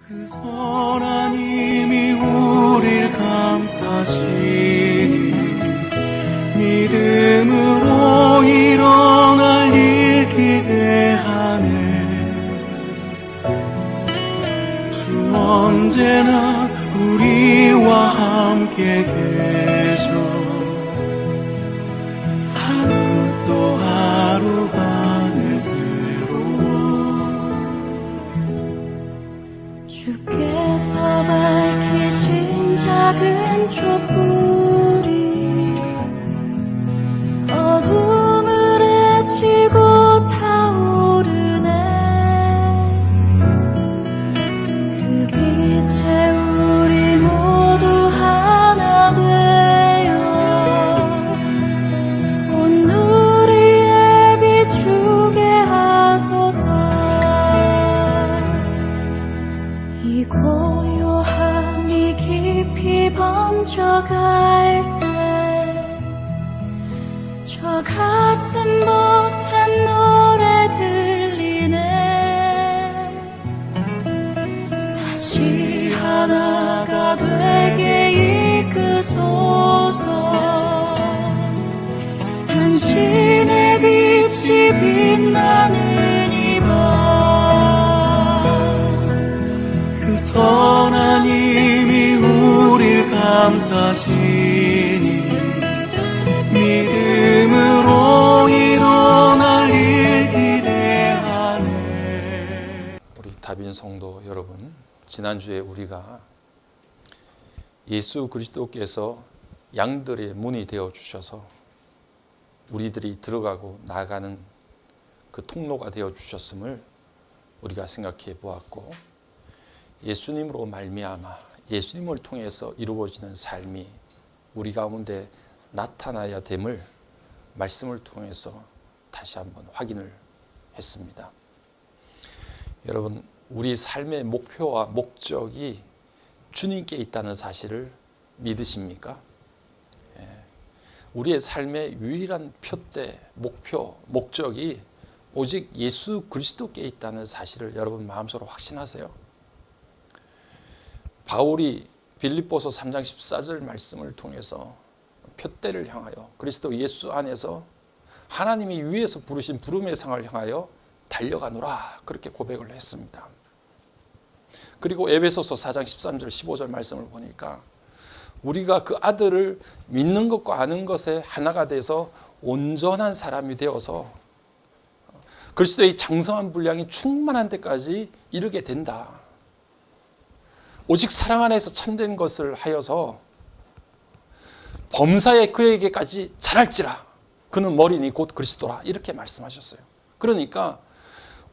그 선한 힘이 우릴 감싸시니 믿음으로 일어날 일 기대하네. 주 언제나 우리와 함께 계셔. 하루 또 하루가 늘 새로워. 주께서 밝히신 작은 촛불이 어둠을 헤치고 타오르네. 그 빛에 우리 모두 하나 되어 온 누리에 비추게 하소서. 이 고요함이 깊이 번져갈 때 저 가슴 벅찬 노래 들리네. 다시 하나가 되게 이끄소서. 당신의 빛이 빛나는 이 밤 그 선한 힘이 우릴 감싸시니 믿음으로 일어날 일 기대하네. 우리 다빈 성도 여러분, 지난주에 우리가 예수 그리스도께서 양들의 문이 되어 주셔서 우리들이 들어가고 나가는 그 통로가 되어 주셨음을 우리가 생각해 보았고, 예수님으로 말미암아 예수님을 통해서 이루어지는 삶이 우리 가운데 나타나야 됨을 말씀을 통해서 다시 한번 확인을 했습니다. 여러분, 우리 삶의 목표와 목적이 주님께 있다는 사실을 믿으십니까? 우리의 삶의 유일한 표대, 목표, 목적이 오직 예수 그리스도께 있다는 사실을 여러분 마음속으로 확신하세요. 바울이 빌립보서 3장 14절 말씀을 통해서 표대를 향하여 그리스도 예수 안에서 하나님이 위에서 부르신 부름의 상을 향하여 달려가노라, 그렇게 고백을 했습니다. 그리고 에베소서 4장 13절 15절 말씀을 보니까 우리가 그 아들을 믿는 것과 아는 것에 하나가 돼서 온전한 사람이 되어서 그리스도의 장성한 분량이 충만한 데까지 이르게 된다. 오직 사랑 안에서 참된 것을 하여서 범사에 그에게까지 자랄지라. 그는 머리니 곧 그리스도라. 이렇게 말씀하셨어요. 그러니까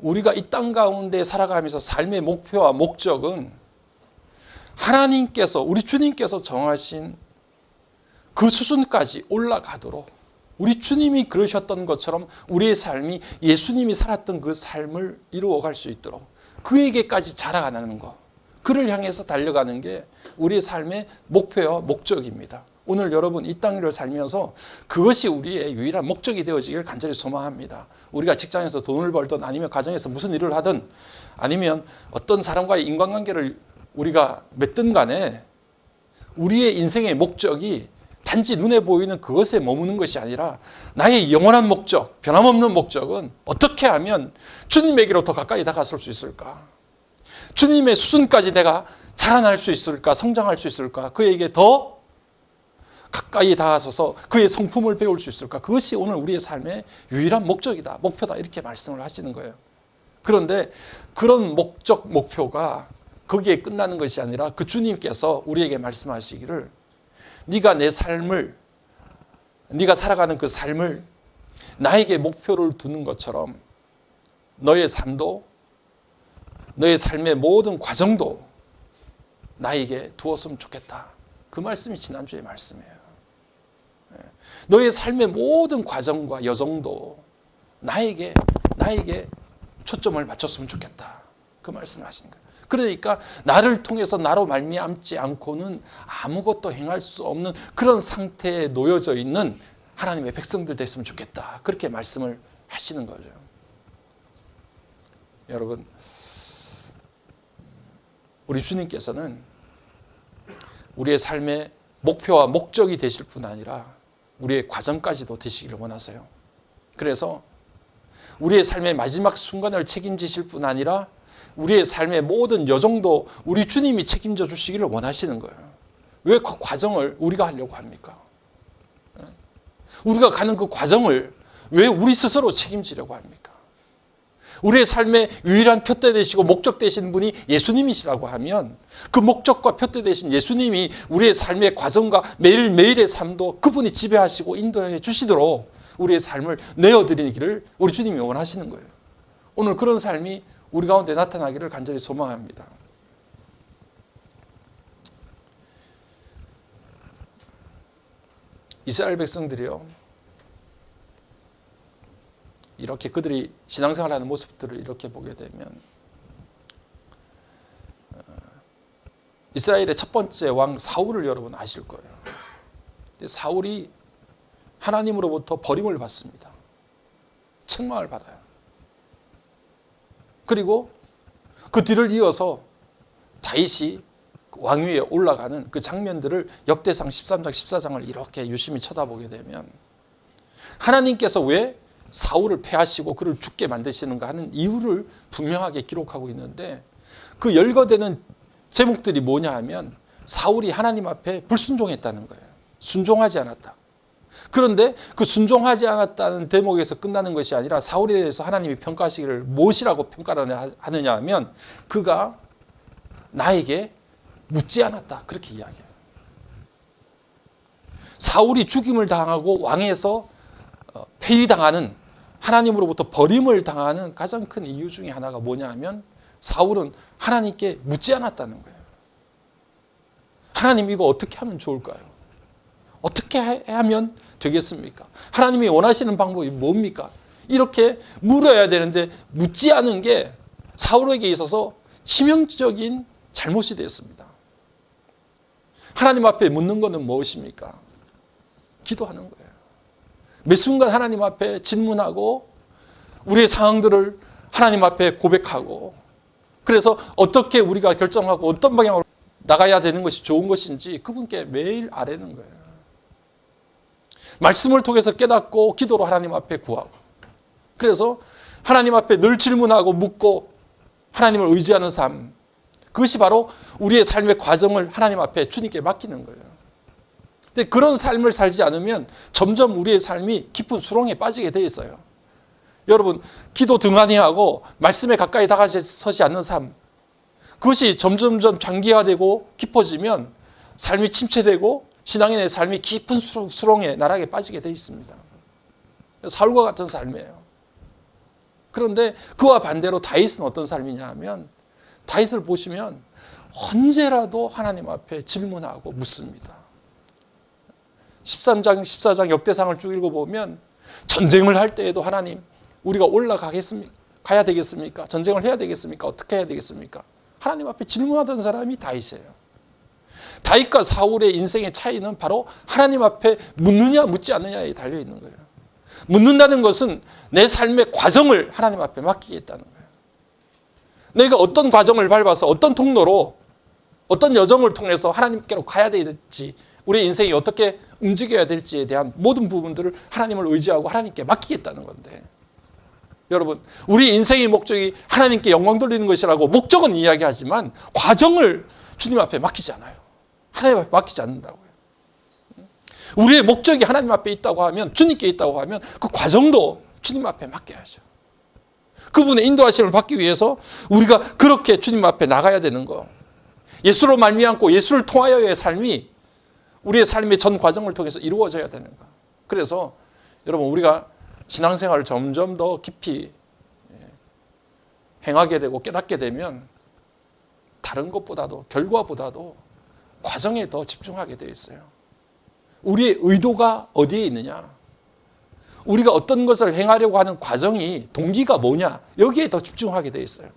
우리가 이 땅 가운데 살아가면서 삶의 목표와 목적은 하나님께서, 우리 주님께서 정하신 그 수준까지 올라가도록, 우리 주님이 그러셨던 것처럼 우리의 삶이 예수님이 살았던 그 삶을 이루어갈 수 있도록 그에게까지 자라가는 것, 그를 향해서 달려가는 게 우리의 삶의 목표와 목적입니다. 오늘 여러분 이 땅을 살면서 그것이 우리의 유일한 목적이 되어지길 간절히 소망합니다. 우리가 직장에서 돈을 벌든 아니면 가정에서 무슨 일을 하든 아니면 어떤 사람과의 인간관계를 우리가 맺든 간에 우리의 인생의 목적이 단지 눈에 보이는 그것에 머무는 것이 아니라 나의 영원한 목적, 변함없는 목적은 어떻게 하면 주님에게로 더 가까이 다가설 수 있을까? 주님의 수준까지 내가 자라날 수 있을까? 성장할 수 있을까? 그에게 더 가까이 닿아서서 그의 성품을 배울 수 있을까? 그것이 오늘 우리의 삶의 유일한 목적이다, 목표다, 이렇게 말씀을 하시는 거예요. 그런데 그런 목적, 목표가 거기에 끝나는 것이 아니라 그 주님께서 우리에게 말씀하시기를 네가 내 삶을, 네가 살아가는 그 삶을 나에게 목표를 두는 것처럼 너의 삶도, 너의 삶의 모든 과정도 나에게 두었으면 좋겠다. 그 말씀이 지난주의 말씀이에요. 너의 삶의 모든 과정과 여정도 나에게 초점을 맞췄으면 좋겠다. 그 말씀을 하시는 거예요. 그러니까 나를 통해서 나로 말미암지 않고는 아무것도 행할 수 없는 그런 상태에 놓여져 있는 하나님의 백성들 됐으면 좋겠다. 그렇게 말씀을 하시는 거죠. 여러분, 우리 주님께서는 우리의 삶의 목표와 목적이 되실 뿐 아니라 우리의 과정까지도 되시기를 원하세요. 그래서 우리의 삶의 마지막 순간을 책임지실 뿐 아니라 우리의 삶의 모든 여정도 우리 주님이 책임져 주시기를 원하시는 거예요. 왜 그 과정을 우리가 하려고 합니까? 우리가 가는 그 과정을 왜 우리 스스로 책임지려고 합니까? 우리의 삶의 유일한 표대 되시고 목적 되신 분이 예수님이시라고 하면 그 목적과 표대 되신 예수님이 우리의 삶의 과정과 매일매일의 삶도 그분이 지배하시고 인도해 주시도록 우리의 삶을 내어드리기를 우리 주님이 원하시는 거예요. 오늘 그런 삶이 우리 가운데 나타나기를 간절히 소망합니다. 이스라엘 백성들이요, 이렇게 그들이 신앙생활하는 모습들을 이렇게 보게 되면 이스라엘의 첫 번째 왕 사울을 여러분 아실 거예요. 사울이 하나님으로부터 버림을 받습니다. 책망을 받아요. 그리고 그 뒤를 이어서 다윗이 왕위에 올라가는 그 장면들을 역대상 13장, 14장을 이렇게 유심히 쳐다보게 되면 하나님께서 왜 사울을 패하시고 그를 죽게 만드시는가 하는 이유를 분명하게 기록하고 있는데 그 열거되는 제목들이 뭐냐 하면 사울이 하나님 앞에 불순종했다는 거예요. 순종하지 않았다. 그런데 그 순종하지 않았다는 대목에서 끝나는 것이 아니라 사울에 대해서 하나님이 평가하시기를 무엇이라고 평가를 하느냐 하면 그가 나에게 묻지 않았다. 그렇게 이야기해요. 사울이 죽임을 당하고 왕에서 폐위당하는, 하나님으로부터 버림을 당하는 가장 큰 이유 중에 하나가 뭐냐 하면 사울은 하나님께 묻지 않았다는 거예요. 하나님 이거 어떻게 하면 좋을까요? 어떻게 하면 되겠습니까? 하나님이 원하시는 방법이 뭡니까? 이렇게 물어야 되는데 묻지 않은 게 사울에게 있어서 치명적인 잘못이 되었습니다. 하나님 앞에 묻는 것은 무엇입니까? 기도하는 거예요. 매 순간 하나님 앞에 질문하고 우리의 상황들을 하나님 앞에 고백하고, 그래서 어떻게 우리가 결정하고 어떤 방향으로 나가야 되는 것이 좋은 것인지 그분께 매일 아뢰는 거예요. 말씀을 통해서 깨닫고 기도로 하나님 앞에 구하고, 그래서 하나님 앞에 늘 질문하고 묻고 하나님을 의지하는 삶, 그것이 바로 우리의 삶의 과정을 하나님 앞에 주님께 맡기는 거예요. 근데 그런 삶을 살지 않으면 점점 우리의 삶이 깊은 수렁에 빠지게 되어 있어요. 여러분, 기도 등한히 하고 말씀에 가까이 다가서지 않는 삶, 그것이 점점점 장기화되고 깊어지면 삶이 침체되고 신앙인의 삶이 깊은 수렁에 나락에 빠지게 되어 있습니다. 사울과 같은 삶이에요. 그런데 그와 반대로 다윗은 어떤 삶이냐 하면, 다윗을 보시면 언제라도 하나님 앞에 질문하고 묻습니다. 13장, 14장 역대상을 쭉 읽어보면 전쟁을 할 때에도 하나님, 우리가 가야 되겠습니까? 전쟁을 해야 되겠습니까? 어떻게 해야 되겠습니까? 하나님 앞에 질문하던 사람이 다윗이에요. 다윗과 사울의 인생의 차이는 바로 하나님 앞에 묻느냐 묻지 않느냐에 달려있는 거예요. 묻는다는 것은 내 삶의 과정을 하나님 앞에 맡기겠다는 거예요. 내가 어떤 과정을 밟아서 어떤 통로로 어떤 여정을 통해서 하나님께로 가야 될지, 우리의 인생이 어떻게 움직여야 될지에 대한 모든 부분들을 하나님을 의지하고 하나님께 맡기겠다는 건데, 여러분, 우리 인생의 목적이 하나님께 영광 돌리는 것이라고 목적은 이야기하지만 과정을 주님 앞에 맡기지 않아요. 하나님 앞에 맡기지 않는다고요. 우리의 목적이 하나님 앞에 있다고 하면, 주님께 있다고 하면 그 과정도 주님 앞에 맡겨야죠. 그분의 인도하심을 받기 위해서 우리가 그렇게 주님 앞에 나가야 되는 거, 예수로 말미암고 예수를 통하여의 삶이 우리의 삶의 전 과정을 통해서 이루어져야 되는 거. 그래서 여러분, 우리가 신앙생활을 점점 더 깊이 행하게 되고 깨닫게 되면 다른 것보다도, 결과보다도 과정에 더 집중하게 되어 있어요. 우리의 의도가 어디에 있느냐, 우리가 어떤 것을 행하려고 하는 과정이, 동기가 뭐냐, 여기에 더 집중하게 되어 있어요.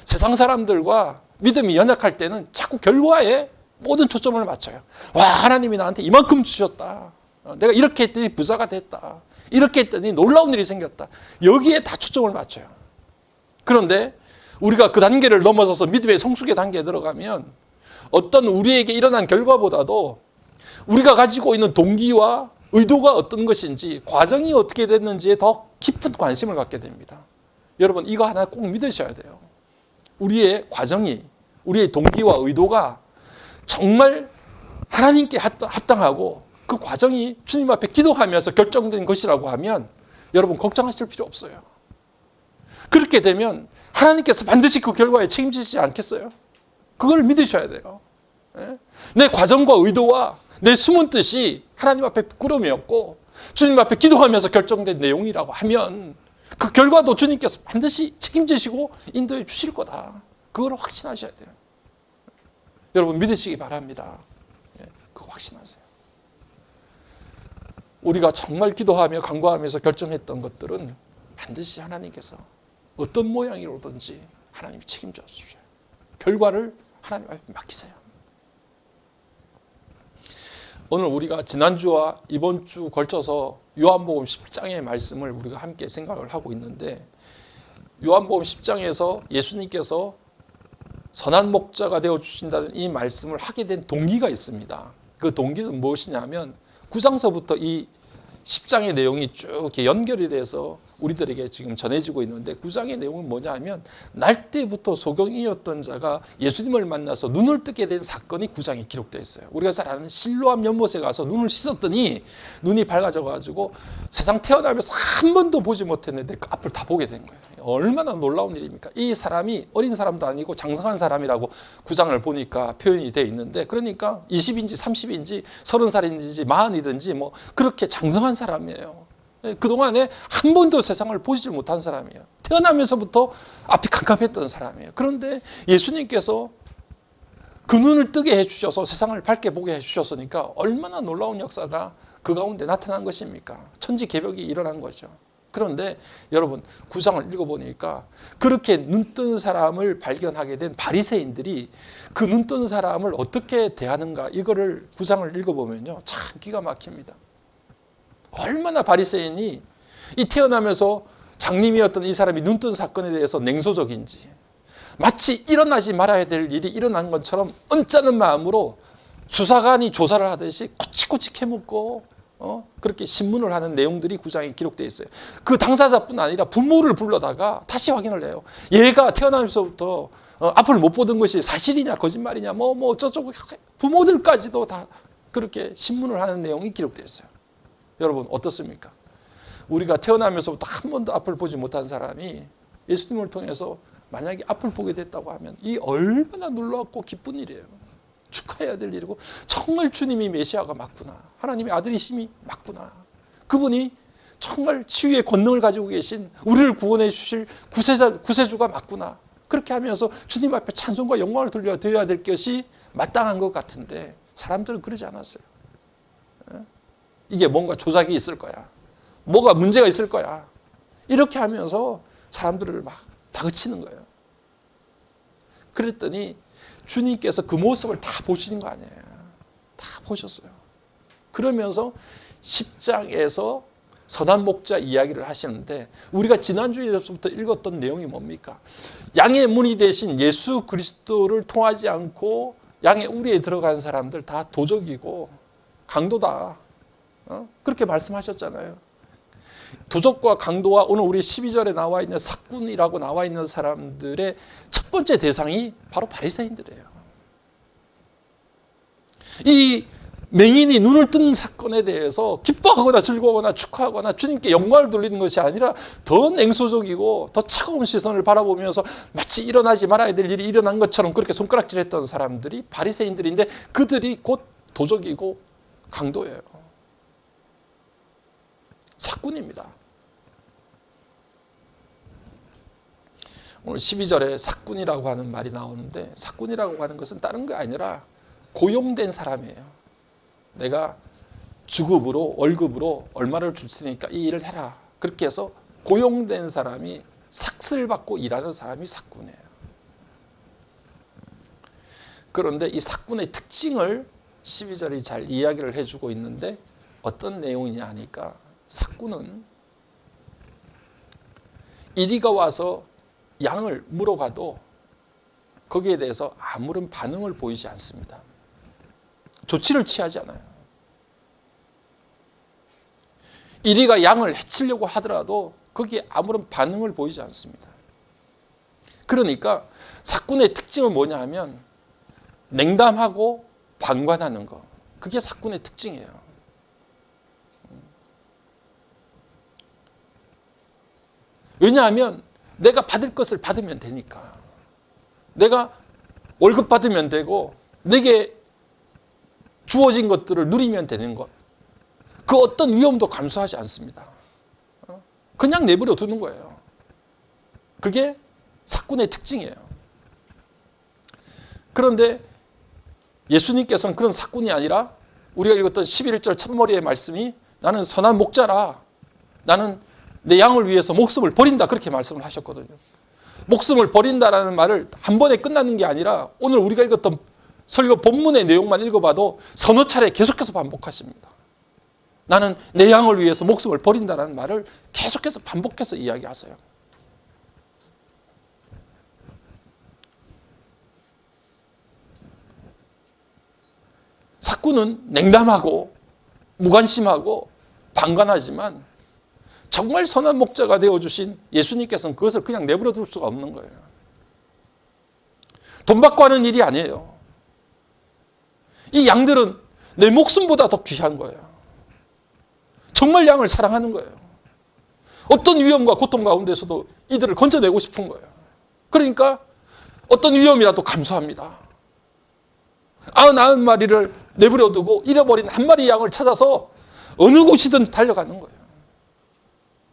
세상 사람들과 믿음이 연약할 때는 자꾸 결과에 모든 초점을 맞춰요. 와, 하나님이 나한테 이만큼 주셨다. 내가 이렇게 했더니 부자가 됐다. 이렇게 했더니 놀라운 일이 생겼다. 여기에 다 초점을 맞춰요. 그런데 우리가 그 단계를 넘어서서 믿음의 성숙의 단계에 들어가면 어떤 우리에게 일어난 결과보다도 우리가 가지고 있는 동기와 의도가 어떤 것인지, 과정이 어떻게 됐는지에 더 깊은 관심을 갖게 됩니다. 여러분, 이거 하나 꼭 믿으셔야 돼요. 우리의 과정이, 우리의 동기와 의도가 정말 하나님께 합당하고 그 과정이 주님 앞에 기도하면서 결정된 것이라고 하면 여러분 걱정하실 필요 없어요. 그렇게 되면 하나님께서 반드시 그 결과에 책임지지 않겠어요? 그걸 믿으셔야 돼요. 내 과정과 의도와 내 숨은 뜻이 하나님 앞에 부끄러움이 없고 주님 앞에 기도하면서 결정된 내용이라고 하면 그 결과도 주님께서 반드시 책임지시고 인도해 주실 거다. 그걸 확신하셔야 돼요. 여러분 믿으시기 바랍니다. 그거 확신하세요. 우리가 정말 기도하며 간구하면서 결정했던 것들은 반드시 하나님께서 어떤 모양이로든지 하나님이 책임져 주셔요. 결과를 하나님 앞에 맡기세요. 오늘 우리가 지난주와 이번 주 걸쳐서 요한복음 10장의 말씀을 우리가 함께 생각을 하고 있는데, 요한복음 10장에서 예수님께서 선한 목자가 되어주신다는 이 말씀을 하게 된 동기가 있습니다. 그 동기는 무엇이냐면 9장서부터 이 10장의 내용이 쭉 이렇게 연결이 돼서 우리들에게 지금 전해지고 있는데, 9장의 내용은 뭐냐 하면 날 때부터 소경이었던 자가 예수님을 만나서 눈을 뜨게 된 사건이 9장에 기록되어 있어요. 우리가 잘 아는 실로암 연못에 가서 눈을 씻었더니 눈이 밝아져 가지고 세상 태어나면서 한 번도 보지 못했는데 그 앞을 다 보게 된 거예요. 얼마나 놀라운 일입니까? 이 사람이 어린 사람도 아니고 장성한 사람이라고 9장을 보니까 표현이 되어 있는데, 그러니까 20인지 30인지 30살인지 40이든지 뭐 그렇게 장성한 사람이에요. 그동안에 한 번도 세상을 보지 못한 사람이에요. 태어나면서부터 앞이 캄캄했던 사람이에요. 그런데 예수님께서 그 눈을 뜨게 해주셔서 세상을 밝게 보게 해주셨으니까 얼마나 놀라운 역사가 그 가운데 나타난 것입니까? 천지개벽이 일어난 거죠. 그런데 여러분 9장을 읽어보니까 그렇게 눈뜬 사람을 발견하게 된 바리새인들이 그 눈뜬 사람을 어떻게 대하는가, 이거를 9장을 읽어보면요 참 기가 막힙니다. 얼마나 바리새인이 이 태어나면서 장님이었던 이 사람이 눈뜬 사건에 대해서 냉소적인지, 마치 일어나지 말아야 될 일이 일어난 것처럼 언짢은 마음으로 수사관이 조사를 하듯이 꼬치꼬치 캐묻고 그렇게 신문을 하는 내용들이 9장에 기록되어 있어요. 그 당사자뿐 아니라 부모를 불러다가 다시 확인을 해요. 얘가 태어나면서부터 앞을 못 보던 것이 사실이냐 거짓말이냐 뭐 어쩌고, 부모들까지도 다 그렇게 신문을 하는 내용이 기록되어 있어요. 여러분 어떻습니까? 우리가 태어나면서부터 한 번도 앞을 보지 못한 사람이 예수님을 통해서 만약에 앞을 보게 됐다고 하면 이 얼마나 놀랍고 기쁜 일이에요. 축하해야 될 일이고, 정말 주님이 메시아가 맞구나, 하나님의 아들이심이 맞구나, 그분이 정말 치유의 권능을 가지고 계신 우리를 구원해 주실 구세주가 맞구나, 그렇게 하면서 주님 앞에 찬송과 영광을 돌려드려야 될 것이 마땅한 것 같은데 사람들은 그러지 않았어요. 이게 뭔가 조작이 있을 거야, 뭐가 문제가 있을 거야, 이렇게 하면서 사람들을 막 다그치는 거예요. 그랬더니 주님께서 그 모습을 다 보시는 거 아니에요. 다 보셨어요. 그러면서 10장에서 선한 목자 이야기를 하시는데, 우리가 지난주에서부터 읽었던 내용이 뭡니까? 양의 문이 되신 예수 그리스도를 통하지 않고 양의 우리에 들어간 사람들 다 도적이고 강도다, 그렇게 말씀하셨잖아요. 도적과 강도와 오늘 우리 12절에 나와 있는 사꾼이라고 나와 있는 사람들의 첫 번째 대상이 바로 바리새인들이에요. 이 맹인이 눈을 뜬 사건에 대해서 기뻐하거나 즐거워하거나 축하하거나 주님께 영광을 돌리는 것이 아니라 더 냉소적이고 더 차가운 시선을 바라보면서 마치 일어나지 말아야 될 일이 일어난 것처럼 그렇게 손가락질했던 사람들이 바리새인들인데, 그들이 곧 도적이고 강도예요. 사꾼입니다. 오늘 12절에 사꾼이라고 하는 말이 나오는데, 사꾼이라고 하는 것은 다른 게 아니라 고용된 사람이에요. 내가 주급으로 월급으로 얼마를 줄 테니까 이 일을 해라, 그렇게 해서 고용된 사람이 삭슬 받고 일하는 사람이 사꾼이에요. 그런데 이 사꾼의 특징을 12절이 잘 이야기를 해주고 있는데, 어떤 내용이냐 하니까 사꾼은 이리가 와서 양을 물어가도 거기에 대해서 아무런 반응을 보이지 않습니다. 조치를 취하지 않아요. 이리가 양을 해치려고 하더라도 거기에 아무런 반응을 보이지 않습니다. 그러니까 사꾼의 특징은 뭐냐 하면 냉담하고 방관하는 거. 그게 사꾼의 특징이에요. 왜냐하면 내가 받을 것을 받으면 되니까. 내가 월급 받으면 되고 내게 주어진 것들을 누리면 되는 것. 그 어떤 위험도 감수하지 않습니다. 그냥 내버려 두는 거예요. 그게 사꾼의 특징이에요. 그런데 예수님께서는 그런 사꾼이 아니라 우리가 읽었던 11절 첫머리의 말씀이 나는 선한 목자라. 나는 내 양을 위해서 목숨을 버린다. 그렇게 말씀을 하셨거든요. 목숨을 버린다라는 말을 한 번에 끝나는 게 아니라 오늘 우리가 읽었던 설교 본문의 내용만 읽어봐도 서너 차례 계속해서 반복하십니다. 나는 내 양을 위해서 목숨을 버린다라는 말을 계속해서 반복해서 이야기하세요. 사꾼은 냉담하고 무관심하고 방관하지만 정말 선한 목자가 되어주신 예수님께서는 그것을 그냥 내버려 둘 수가 없는 거예요. 돈 받고 하는 일이 아니에요. 이 양들은 내 목숨보다 더 귀한 거예요. 정말 양을 사랑하는 거예요. 어떤 위험과 고통 가운데서도 이들을 건져내고 싶은 거예요. 그러니까 어떤 위험이라도 감수합니다. 99마리를 내버려두고 잃어버린 한 마리 양을 찾아서 어느 곳이든 달려가는 거예요.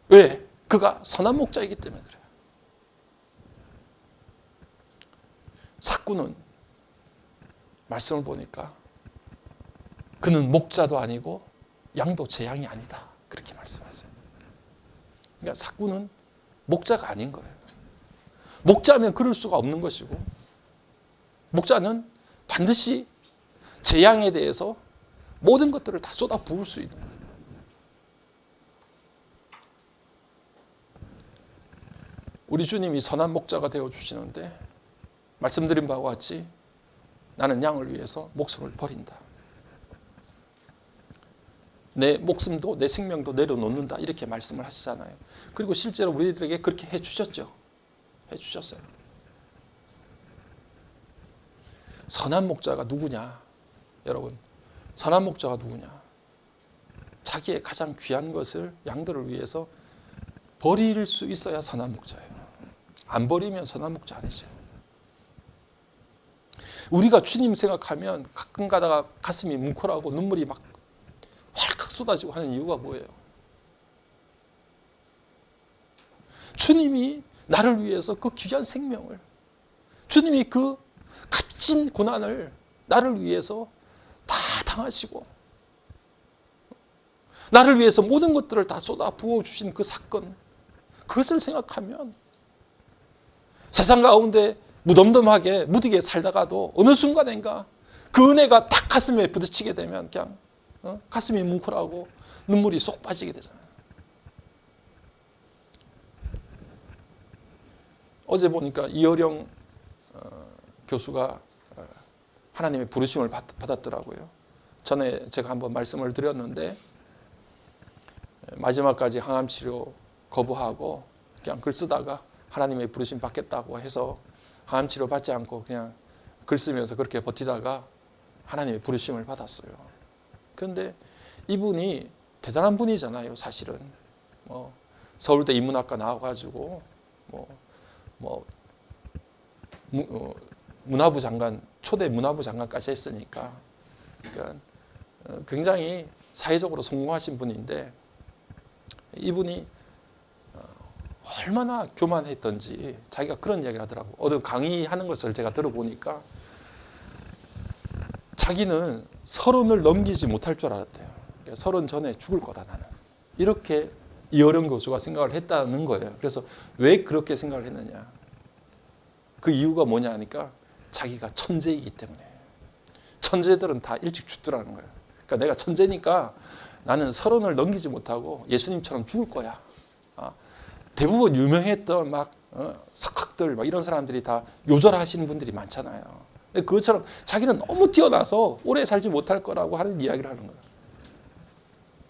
왜? 그가 선한 목자이기 때문에 그래요. 사꾼은 말씀을 보니까 그는 목자도 아니고 양도 제 양이 아니다. 그렇게 말씀하세요. 그러니까 사꾼은 목자가 아닌 거예요. 목자면 그럴 수가 없는 것이고 목자는 반드시 제 양에 대해서 모든 것들을 다 쏟아 부을 수 있는 거예요. 우리 주님이 선한 목자가 되어주시는데 말씀드린 바와 같이 나는 양을 위해서 목숨을 버린다. 내 목숨도 내 생명도 내려놓는다. 이렇게 말씀을 하시잖아요. 그리고 실제로 우리들에게 그렇게 해주셨죠. 해주셨어요. 선한 목자가 누구냐? 여러분, 선한 목자가 누구냐? 자기의 가장 귀한 것을 양들을 위해서 버릴 수 있어야 선한 목자예요. 안 버리면 선한 목자 아니죠. 우리가 주님 생각하면 가끔 가다가 가슴이 뭉클하고 눈물이 막 활칵 쏟아지고 하는 이유가 뭐예요? 주님이 나를 위해서 그 귀한 생명을, 주님이 그 값진 고난을 나를 위해서 다 당하시고 나를 위해서 모든 것들을 다 쏟아 부어주신 그 사건, 그것을 생각하면 세상 가운데 무덤덤하게 무디게 살다가도 어느 순간인가 그 은혜가 탁 가슴에 부딪히게 되면 그냥 가슴이 뭉클하고 눈물이 쏙 빠지게 되잖아요. 어제 보니까 이어령 교수가 하나님의 부르심을 받았더라고요. 전에 제가 한번 말씀을 드렸는데 마지막까지 항암치료 거부하고 그냥 글 쓰다가 하나님의 부르심 받겠다고 해서 항암치료 받지 않고 그냥 글 쓰면서 그렇게 버티다가 하나님의 부르심을 받았어요. 그런데 이분이 대단한 분이잖아요. 사실은 서울대 인문학과 나와가지고 문화부 장관, 초대 문화부 장관까지 했으니까 그러니까 굉장히 사회적으로 성공하신 분인데 이분이 얼마나 교만했던지 자기가 그런 이야기를 하더라고요. 어느 강의하는 것을 제가 들어보니까 자기는 30을 넘기지 못할 줄 알았대요. 30 전에 죽을 거다 나는. 이렇게 이어령 교수가 생각을 했다는 거예요. 그래서 왜 그렇게 생각을 했느냐. 그 이유가 뭐냐 하니까 자기가 천재이기 때문에. 천재들은 다 일찍 죽더라는 거예요. 그러니까 내가 천재니까 나는 30을 넘기지 못하고 예수님처럼 죽을 거야. 대부분 유명했던 막 석학들 막 이런 사람들이 다 요절하시는 분들이 많잖아요. 그것처럼 자기는 너무 뛰어나서 오래 살지 못할 거라고 하는 이야기를 하는 거예요.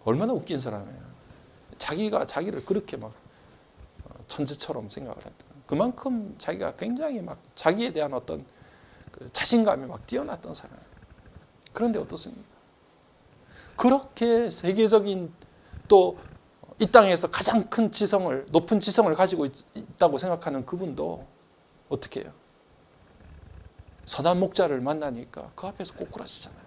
얼마나 웃긴 사람이에요. 자기가 자기를 그렇게 막 천재처럼 생각을 했다. 그만큼 자기가 굉장히 막 자기에 대한 어떤 그 자신감이 막 뛰어났던 사람이에요. 그런데 어떻습니까? 그렇게 세계적인 또 이 땅에서 가장 큰 지성을, 높은 지성을 가지고 있다고 생각하는 그분도 어떻게 해요? 선한 목자를 만나니까 그 앞에서 꼬꾸라지잖아요.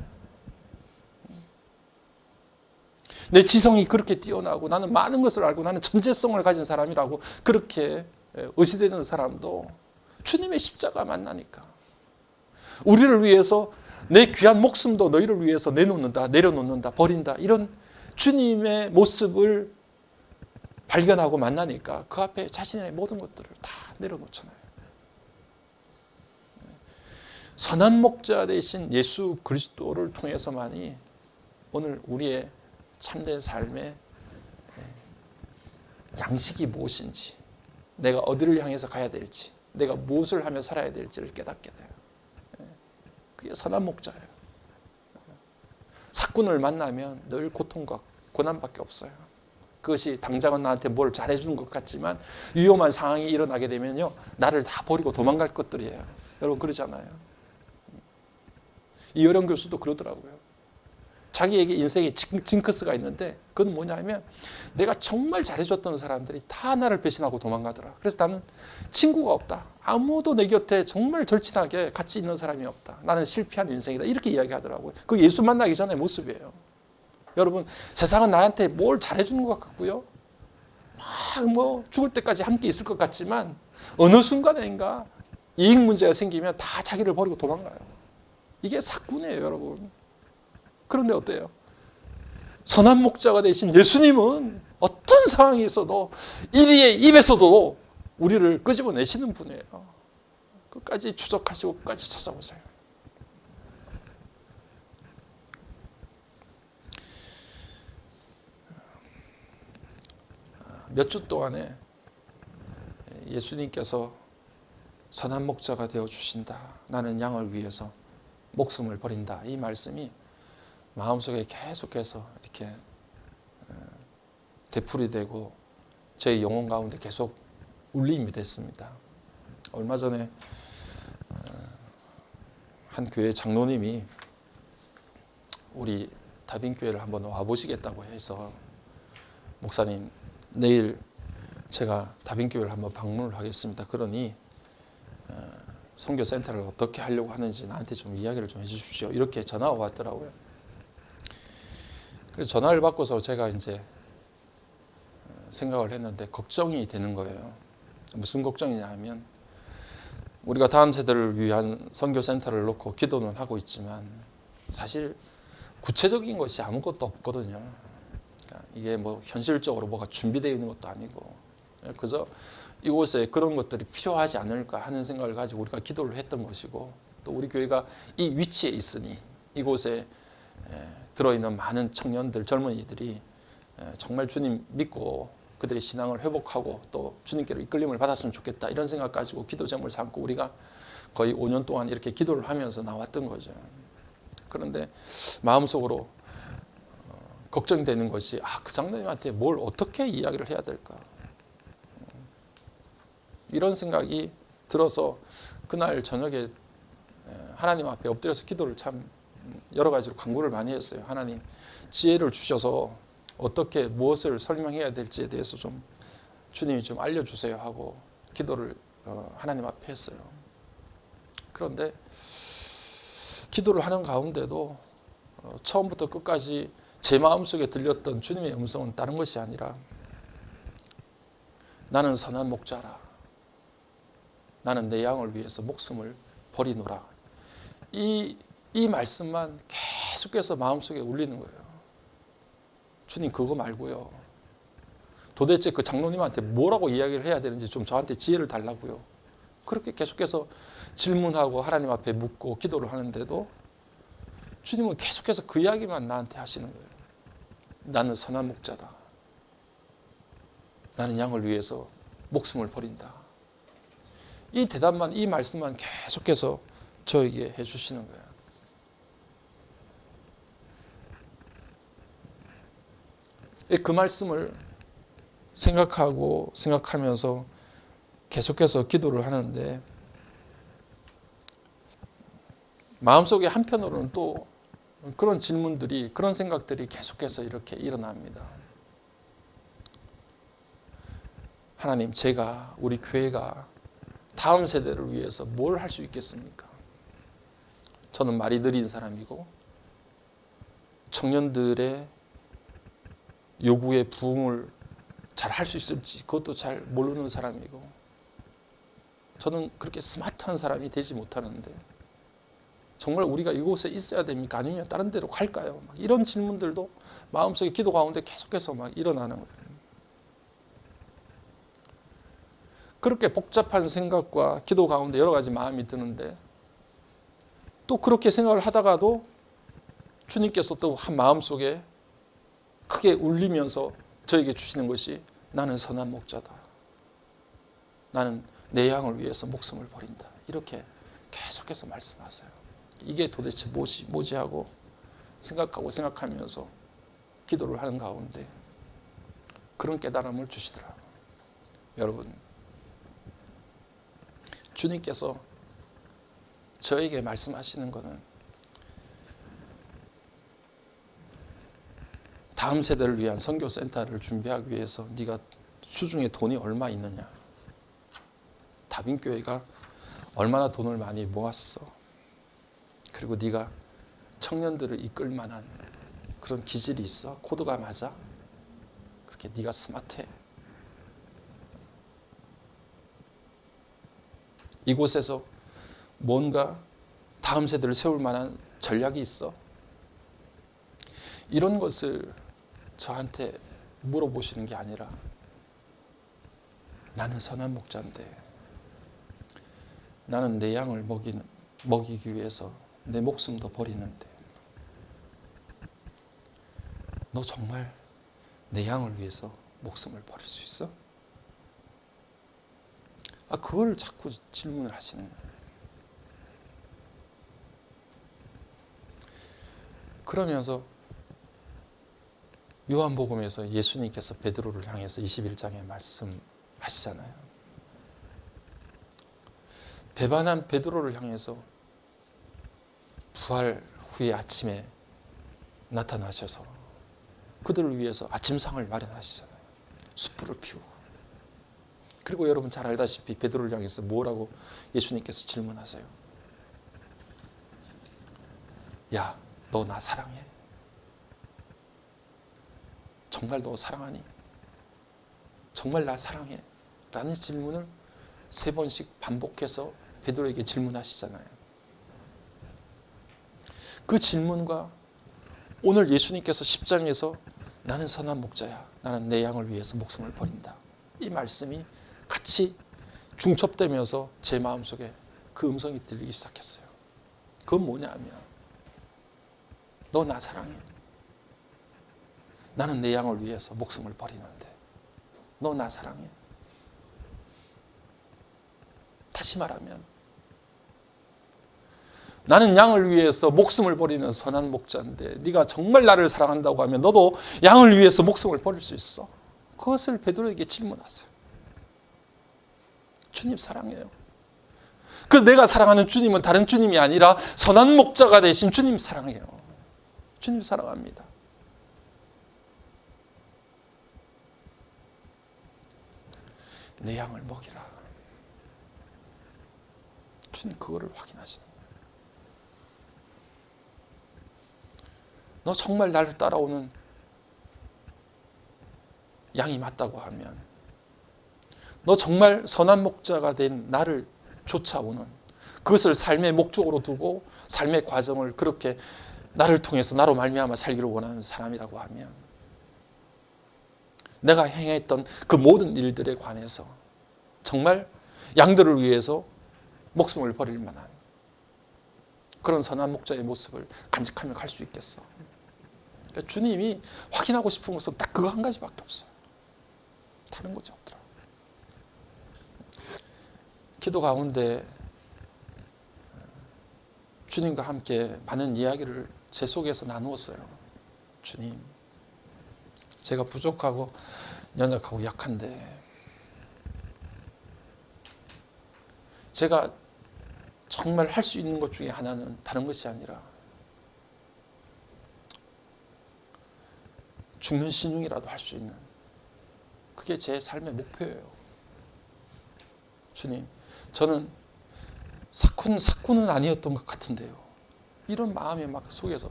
내 지성이 그렇게 뛰어나고 나는 많은 것을 알고 나는 천재성을 가진 사람이라고 그렇게 의시되는 사람도 주님의 십자가 만나니까 우리를 위해서 내 귀한 목숨도 너희를 위해서 내놓는다, 내려놓는다, 버린다 이런 주님의 모습을 발견하고 만나니까 그 앞에 자신의 모든 것들을 다 내려놓잖아요. 선한 목자 되신 예수 그리스도를 통해서만이 오늘 우리의 참된 삶의 양식이 무엇인지, 내가 어디를 향해서 가야 될지, 내가 무엇을 하며 살아야 될지를 깨닫게 돼요. 그게 선한 목자예요. 사꾼을 만나면 늘 고통과 고난밖에 없어요. 그것이 당장은 나한테 뭘 잘해주는 것 같지만 위험한 상황이 일어나게 되면요, 나를 다 버리고 도망갈 것들이에요. 여러분 그러잖아요. 이효령 교수도 그러더라고요. 자기에게 인생에 징크스가 있는데 그건 뭐냐면 내가 정말 잘해줬던 사람들이 다 나를 배신하고 도망가더라. 그래서 나는 친구가 없다. 아무도 내 곁에 정말 절친하게 같이 있는 사람이 없다. 나는 실패한 인생이다. 이렇게 이야기하더라고요. 그 예수 만나기 전의 모습이에요. 여러분 세상은 나한테 뭘 잘해주는 것 같고요. 막 뭐 죽을 때까지 함께 있을 것 같지만 어느 순간인가 이익 문제가 생기면 다 자기를 버리고 도망가요. 이게 사꾼이에요, 여러분. 그런데 어때요? 선한 목자가 되신 예수님은 어떤 상황이 있어도 이리의 입에서도 우리를 끄집어내시는 분이에요. 끝까지 추적하시고 끝까지 찾아오세요. 몇 주 동안에 예수님께서 선한 목자가 되어주신다. 나는 양을 위해서 목숨을 버린다. 이 말씀이 마음속에 계속해서 이렇게 되풀이 되고 제 영혼 가운데 계속 울림이 됐습니다. 얼마 전에 한 교회 장로님이 우리 다빈교회를 한번 와보시겠다고 해서 목사님 내일 제가 다빈교회를 한번 방문을 하겠습니다. 그러니 선교센터를 어떻게 하려고 하는지 나한테 좀 이야기를 좀 해주십시오. 이렇게 전화가 왔더라고요. 그래서 전화를 받고서 제가 이제 생각을 했는데 걱정이 되는 거예요. 무슨 걱정이냐 하면 우리가 다음 세대를 위한 선교센터를 놓고 기도는 하고 있지만 사실 구체적인 것이 아무것도 없거든요. 그러니까 이게 뭐 현실적으로 뭐가 준비되어 있는 것도 아니고 그저 이곳에 그런 것들이 필요하지 않을까 하는 생각을 가지고 우리가 기도를 했던 것이고 또 우리 교회가 이 위치에 있으니 이곳에 들어있는 많은 청년들, 젊은이들이 정말 주님 믿고 그들의 신앙을 회복하고 또 주님께로 이끌림을 받았으면 좋겠다 이런 생각 가지고 기도 제목을 삼고 우리가 거의 5년 동안 이렇게 기도를 하면서 나왔던 거죠. 그런데 마음속으로 걱정되는 것이 그 장로님한테 뭘 어떻게 이야기를 해야 될까 이런 생각이 들어서 그날 저녁에 하나님 앞에 엎드려서 기도를 참 여러 가지로 간구를 많이 했어요. 하나님 지혜를 주셔서 어떻게 무엇을 설명해야 될지에 대해서 좀 주님이 좀 알려주세요 하고 기도를 하나님 앞에 했어요. 그런데 기도를 하는 가운데도 처음부터 끝까지 제 마음속에 들렸던 주님의 음성은 다른 것이 아니라 나는 선한 목자라. 나는 내 양을 위해서 목숨을 버리노라. 이 말씀만 계속해서 마음속에 울리는 거예요. 주님 그거 말고요. 도대체 그 장로님한테 뭐라고 이야기를 해야 되는지 좀 저한테 지혜를 달라고요. 그렇게 계속해서 질문하고 하나님 앞에 묻고 기도를 하는데도 주님은 계속해서 그 이야기만 나한테 하시는 거예요. 나는 선한 목자다. 나는 양을 위해서 목숨을 버린다. 이 대답만, 이 말씀만 계속해서 저에게 해주시는 거예요. 그 말씀을 생각하면서 계속해서 기도를 하는데 마음속에 한편으로는 또 그런 질문들이, 그런 생각들이 계속해서 이렇게 일어납니다. 하나님, 제가, 우리 교회가 다음 세대를 위해서 뭘 할 수 있겠습니까? 저는 말이 느린 사람이고 청년들의 요구에 부응을 잘 할 수 있을지 그것도 잘 모르는 사람이고 저는 그렇게 스마트한 사람이 되지 못하는데 정말 우리가 이곳에 있어야 됩니까? 아니면 다른 데로 갈까요? 막 이런 질문들도 마음속에 기도 가운데 계속해서 막 일어나는 거예요. 그렇게 복잡한 생각과 기도 가운데 여러 가지 마음이 드는데 또 그렇게 생각을 하다가도 주님께서 또 한 마음속에 크게 울리면서 저에게 주시는 것이 나는 선한 목자다. 나는 내 양을 위해서 목숨을 버린다. 이렇게 계속해서 말씀하세요. 이게 도대체 뭐지 하고 생각하면서 기도를 하는 가운데 그런 깨달음을 주시더라고요. 여러분, 주님께서 저에게 말씀하시는 것은 다음 세대를 위한 선교센터를 준비하기 위해서 네가 수중에 돈이 얼마 있느냐, 다빈교회가 얼마나 돈을 많이 모았어, 그리고 네가 청년들을 이끌 만한 그런 기질이 있어, 코드가 맞아, 그렇게 네가 스마트해, 이곳에서 뭔가 다음 세대를 세울 만한 전략이 있어, 이런 것을 저한테 물어보시는 게 아니라 나는 선한 목자인데 나는 내 양을 먹이기 위해서 내 목숨도 버리는데 너 정말 내 양을 위해서 목숨을 버릴 수 있어? 그걸 자꾸 질문을 하시는 거예요. 그러면서 요한복음에서 예수님께서 베드로를 향해서 21장에 말씀하시잖아요. 배반한 베드로를 향해서 부활 후에 아침에 나타나셔서 그들을 위해서 아침상을 마련하시잖아요. 숯불을 피우고. 그리고 여러분 잘 알다시피 베드로를 향해서 뭐라고 예수님께서 질문하세요? 야, 너 나 사랑해? 정말 너 사랑하니? 정말 나 사랑해? 라는 질문을 3번씩 반복해서 베드로에게 질문하시잖아요. 그 질문과 오늘 예수님께서 10장에서 나는 선한 목자야, 나는 내 양을 위해서 목숨을 버린다, 이 말씀이 같이 중첩되면서 제 마음속에 그 음성이 들리기 시작했어요. 그건 뭐냐면 너 나 사랑해, 나는 내 양을 위해서 목숨을 버리는데 너 나 사랑해? 다시 말하면 나는 양을 위해서 목숨을 버리는 선한 목자인데 네가 정말 나를 사랑한다고 하면 너도 양을 위해서 목숨을 버릴 수 있어? 그것을 베드로에게 질문하세요. 주님 사랑해요. 그 내가 사랑하는 주님은 다른 주님이 아니라 선한 목자가 되신 주님 사랑해요. 주님 사랑합니다. 내 양을 먹이라. 주님 그거를 확인하시는 거예요. 너 정말 나를 따라오는 양이 맞다고 하면, 너 정말 선한 목자가 된 나를 쫓아오는, 그것을 삶의 목적으로 두고 삶의 과정을 그렇게 나를 통해서 나로 말미암아 살기를 원하는 사람이라고 하면, 내가 행했던 그 모든 일들에 관해서 정말 양들을 위해서 목숨을 버릴 만한 그런 선한 목자의 모습을 간직하며 갈 수 있겠어? 그러니까 주님이 확인하고 싶은 것은 딱 그거 한 가지밖에 없어요. 다른 것이 없더라고요. 기도 가운데 주님과 함께 많은 이야기를 제 속에서 나누었어요. 주님, 제가 부족하고 연약하고 약한데 제가 정말 할 수 있는 것 중에 하나는 다른 것이 아니라 죽는 신용이라도 할 수 있는, 그게 제 삶의 목표예요. 주님, 저는 사쿠는 아니었던 것 같은데요. 이런 마음이 막 속에서,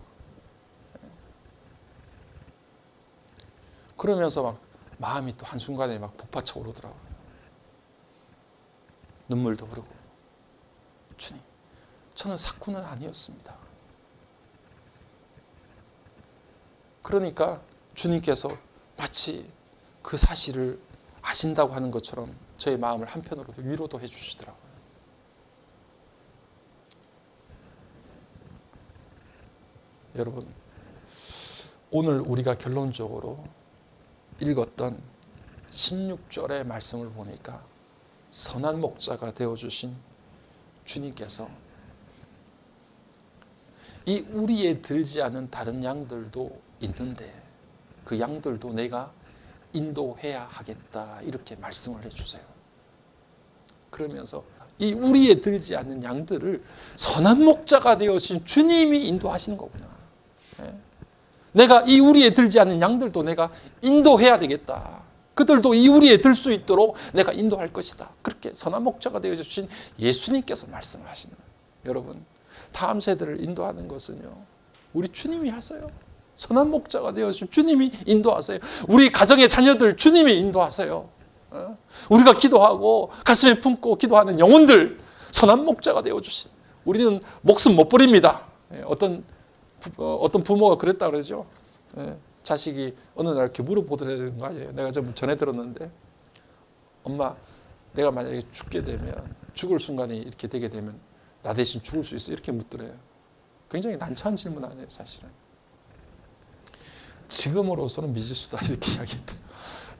그러면서 막 마음이 또 한순간에 막 복받쳐 오르더라고요. 눈물도 흐르고. 주님, 저는 사쿠는 아니었습니다. 그러니까 주님께서 마치 그 사실을 아신다고 하는 것처럼 저의 마음을 한편으로도 위로도 해주시더라고요. 여러분, 오늘 우리가 결론적으로 읽었던 16절의 말씀을 보니까 선한 목자가 되어주신 주님께서 이 우리에 들지 않은 다른 양들도 있는데 그 양들도 내가 인도해야 하겠다, 이렇게 말씀을 해주세요. 그러면서 이 우리에 들지 않는 양들을 선한 목자가 되어주신 주님이 인도하시는 거구나. 내가 이 우리에 들지 않는 양들도 내가 인도해야 되겠다. 그들도 이 우리에 들 수 있도록 내가 인도할 것이다. 그렇게 선한 목자가 되어주신 예수님께서 말씀하시는 거예요. 여러분, 다음 세대를 인도하는 것은요, 우리 주님이 하세요. 선한 목자가 되어주신 주님이 인도하세요. 우리 가정의 자녀들 주님이 인도하세요. 우리가 기도하고 가슴에 품고 기도하는 영혼들 선한 목자가 되어주신, 우리는 목숨 못 버립니다. 어떤 부모가 그랬다 그러죠. 자식이 어느 날 이렇게 물어보더라는 거 아니에요. 내가 좀 전에 들었는데, 엄마, 내가 만약에 죽게 되면, 죽을 순간이 이렇게 되게 되면 나 대신 죽을 수 있어? 이렇게 묻더래요. 굉장히 난처한 질문 아니에요, 사실은. 지금으로서는 믿을 수다, 이렇게 이야기했대요.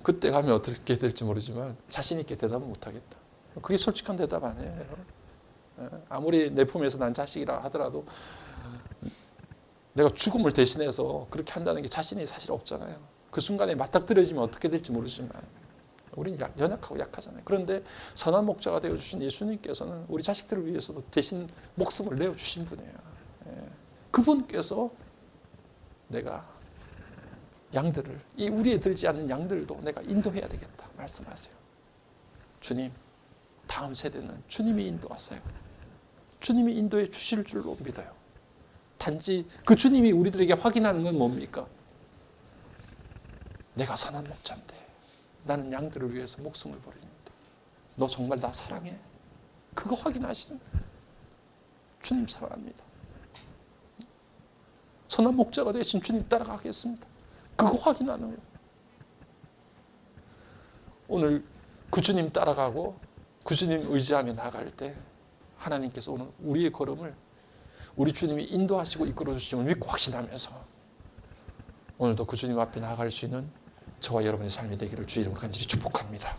그때 가면 어떻게 될지 모르지만 자신 있게 대답은 못하겠다. 그게 솔직한 대답 아니에요, 여러분. 아무리 내 품에서 난 자식이라 하더라도 내가 죽음을 대신해서 그렇게 한다는 게 자신이 사실 없잖아요. 그 순간에 맞닥뜨려지면 어떻게 될지 모르지만 우리는 연약하고 약하잖아요. 그런데 선한 목자가 되어주신 예수님께서는 우리 자식들을 위해서도 대신 목숨을 내어주신 분이에요. 그분께서 내가 양들을, 이 우리에 들지 않는 양들도 내가 인도해야 되겠다 말씀하세요. 주님, 다음 세대는 주님이 인도하세요. 주님이 인도해 주실 줄로 믿어요. 단지 그 주님이 우리들에게 확인하는 건 뭡니까? 내가 선한 목자인데 나는 양들을 위해서 목숨을 버리는데 너 정말 나 사랑해? 그거 확인하시는 주님 사랑합니다. 선한 목자가 되신 주님 따라가겠습니다. 그거 확인하는 거예요. 오늘 그 주님 따라가고 그 주님 의지하며 나아갈 때 하나님께서 오늘 우리의 걸음을 우리 주님이 인도하시고 이끌어 주심을 믿고 확신하면서 오늘도 그 주님 앞에 나아갈 수 있는 저와 여러분의 삶이 되기를 주의 이름으로 간절히 축복합니다.